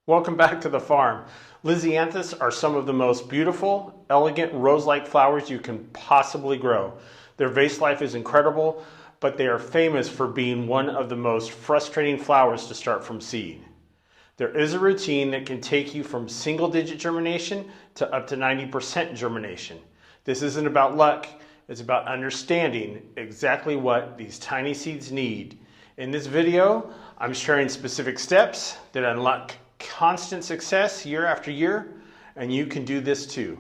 Welcome back to the farm. Lisianthus are some of the most beautiful, elegant, rose-like flowers you can possibly grow. Their vase life is incredible, but they are famous for being one of the most frustrating flowers to start from seed. There is a routine that can take you from single-digit germination to up to 90% germination. This isn't about luck, it's about understanding exactly what these tiny seeds need. In this video, I'm sharing specific steps that unlock constant success year after year, and you can do this too.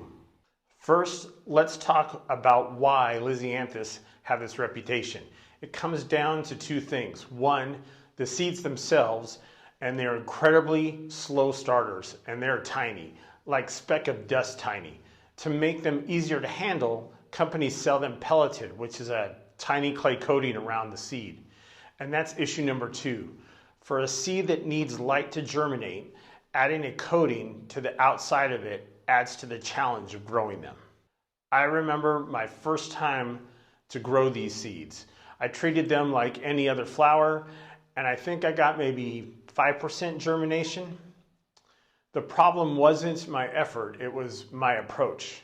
First, let's talk about why Lisianthus have this reputation. It comes down to two things. One, the seeds themselves, and they're incredibly slow starters, and they're tiny, like speck of dust tiny. To make them easier to handle, companies sell them pelleted, which is a tiny clay coating around the seed. And that's issue number two. For a seed that needs light to germinate, adding a coating to the outside of it adds to the challenge of growing them. I remember my first time to grow these seeds. I treated them like any other flower, and I think I got maybe 5% germination. The problem wasn't my effort, it was my approach.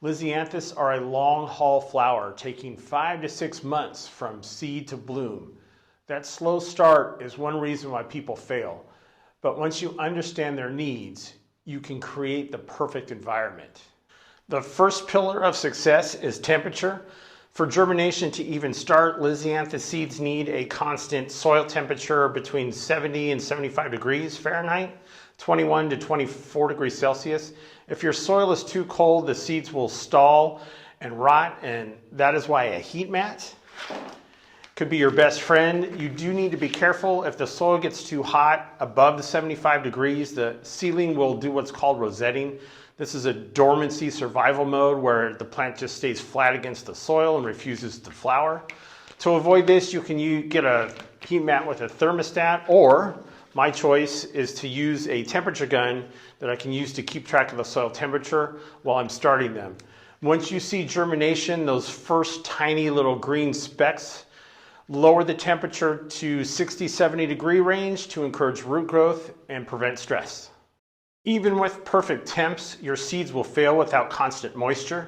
Lisianthus are a long haul flower, taking 5 to 6 months from seed to bloom. That slow start is one reason why people fail. But once you understand their needs, you can create the perfect environment. The first pillar of success is temperature. For germination to even start, Lisianthus seeds need a constant soil temperature between 70 and 75 degrees Fahrenheit, 21 to 24 degrees Celsius. If your soil is too cold, the seeds will stall and rot, and that is why a heat mat could be your best friend. You do need to be careful. If the soil gets too hot above the 75 degrees, the seedling will do what's called rosetting. This is a dormancy survival mode where the plant just stays flat against the soil and refuses to flower. To avoid this, you can get a heat mat with a thermostat, or my choice is to use a temperature gun that I can use to keep track of the soil temperature while I'm starting them. Once you see germination, those first tiny little green specks, lower the temperature to 60-70 degree range to encourage root growth and prevent stress. Even with perfect temps, your seeds will fail without constant moisture.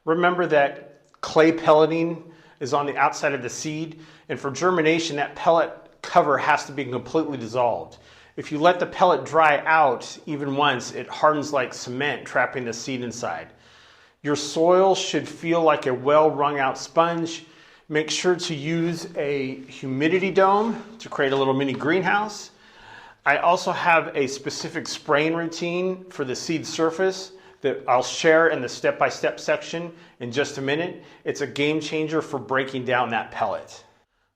Remember that clay pelleting is on the outside of the seed, and for germination, that pellet cover has to be completely dissolved. If you let the pellet dry out even once, it hardens like cement, trapping the seed inside. Your soil should feel like a well-wrung out sponge. Make sure to use a humidity dome to create a little mini greenhouse. I also have a specific spraying routine for the seed surface that I'll share in the step-by-step section in just a minute. It's a game changer for breaking down that pellet.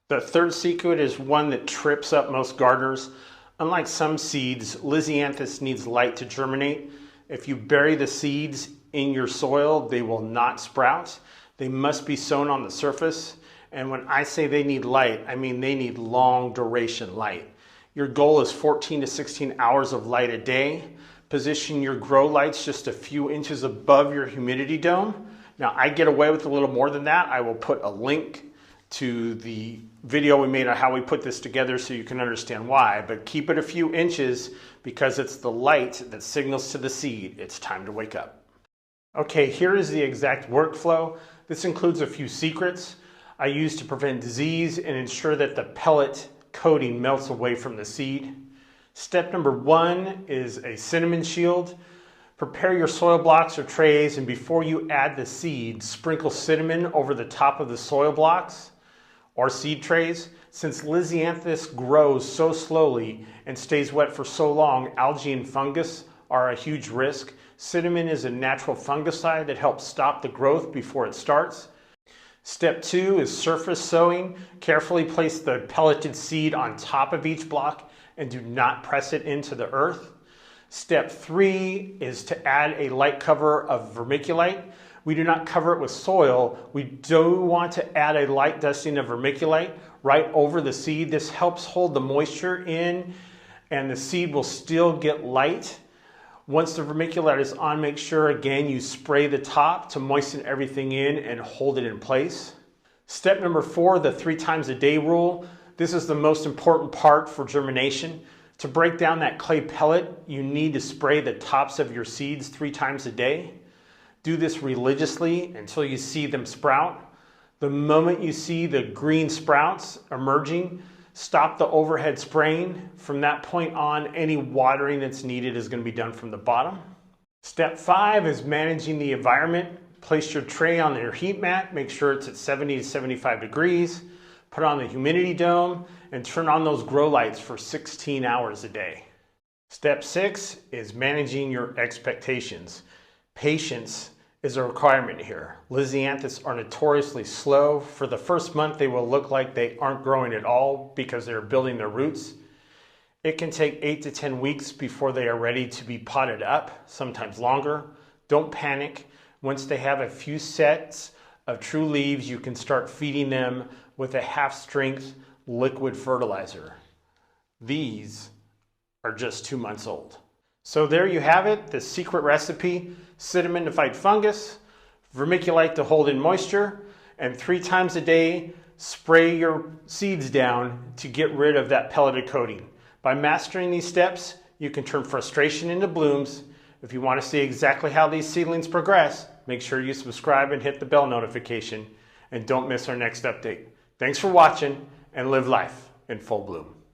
The third secret is one that trips up most gardeners. Unlike some seeds, Lisianthus needs light to germinate. If you bury the seeds in your soil, they will not sprout. They must be sown on the surface. And when I say they need light, I mean they need long duration light. Your goal is 14 to 16 hours of light a day. Position your grow lights just a few inches above your humidity dome. Now I get away with a little more than that. I will put a link to the video we made on how we put this together so you can understand why, but keep it a few inches because it's the light that signals to the seed it's time to wake up. Okay, here is the exact workflow. This includes a few secrets I use to prevent disease and ensure that the pellet coating melts away from the seed. Step number one is a cinnamon shield. Prepare your soil blocks or trays, and before you add the seed, sprinkle cinnamon over the top of the soil blocks or seed trays. Since Lisianthus grows so slowly and stays wet for so long, algae and fungus are a huge risk. Cinnamon is a natural fungicide that helps stop the growth before it starts. Step two is surface sowing. Carefully place the pelleted seed on top of each block and do not press it into the earth. Step three is to add a light cover of vermiculite. We do not cover it with soil. We do want to add a light dusting of vermiculite right over the seed. This helps hold the moisture in, and the seed will still get light. Once the vermiculite is on, make sure again you spray the top to moisten everything in and hold it in place. Step number four, the 3 times a day rule. This is the most important part for germination. To break down that clay pellet, you need to spray the tops of your seeds 3 times a day. Do this religiously until you see them sprout. The moment you see the green sprouts emerging, stop the overhead spraying. From that point on, any watering that's needed is going to be done from the bottom. Step 5 is managing the environment. Place your tray on your heat mat. Make sure it's at 70 to 75 degrees. Put on the humidity dome and turn on those grow lights for 16 hours a day. Step 6 is managing your expectations. Patience is a requirement here. Lisianthus are notoriously slow. For the first month, they will look like they aren't growing at all because they're building their roots. It can take 8 to 10 weeks before they are ready to be potted up, sometimes longer. Don't panic. Once they have a few sets of true leaves, you can start feeding them with a half-strength liquid fertilizer. These are just 2 months old. So there you have it, the secret recipe: cinnamon to fight fungus, vermiculite to hold in moisture, and 3 times a day spray your seeds down to get rid of that pelleted coating. By mastering these steps, you can turn frustration into blooms. If you want to see exactly how these seedlings progress, make sure you subscribe and hit the bell notification, and don't miss our next update. Thanks for watching, and live life in full bloom.